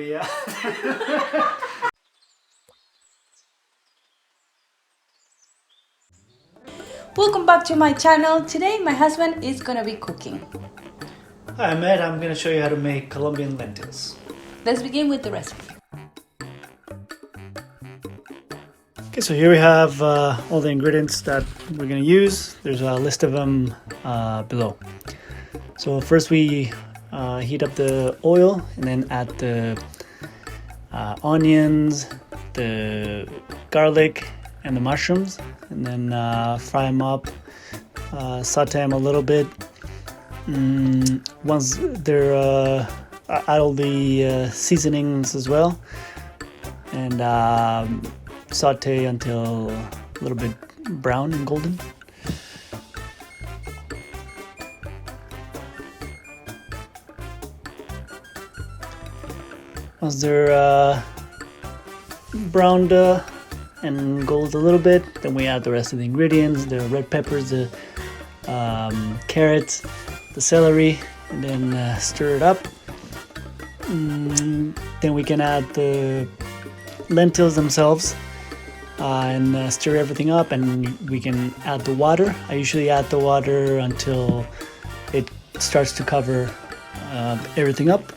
Yeah. Welcome back to my channel. Today my husband is gonna be cooking. Hi, I'm Ed. I'm going to show you how to make Colombian lentils. Let's begin with the recipe. Okay, so here we have all the ingredients that we're going to use. There's a list of them below. So first we heat up the oil and then add the onions, the garlic, and the mushrooms, and then fry them up, saute them a little bit. Once they're add all the seasonings as well, and saute until a little bit brown and golden. Once they're browned and gold a little bit, then we add the rest of the ingredients, the red peppers, the carrots, the celery, and then stir it up. Then we can add the lentils themselves and stir everything up, and we can add the water. I usually add the water until it starts to cover everything up.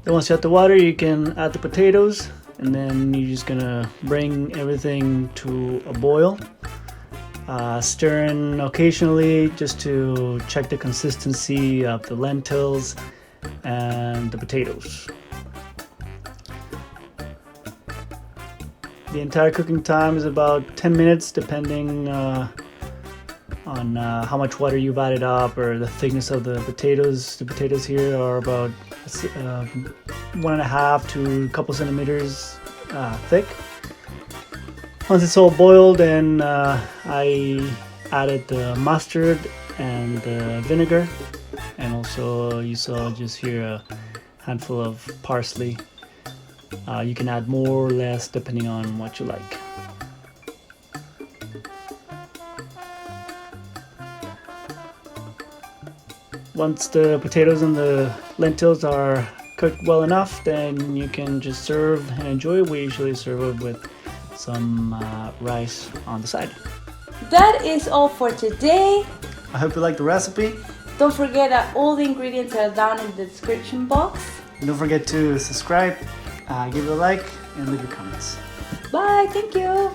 Then once you add the water, you can add the potatoes, and then you're just gonna bring everything to a boil, stirring occasionally just to check the consistency of the lentils and the potatoes. The entire cooking time is about 10 minutes, depending on how much water you've added up or the thickness of the potatoes. The potatoes here are about 1.5 to a couple centimeters thick. Once it's all boiled, and I added the mustard and the vinegar, and also you saw just here a handful of parsley. You can add more or less depending on what you like. Once the potatoes and the lentils are cooked well enough, then you can just serve and enjoy. We usually serve it with some rice on the side. That is all for today. I hope you like the recipe. Don't forget that all the ingredients are down in the description box. And don't forget to subscribe, give it a like, and leave your comments. Bye, thank you.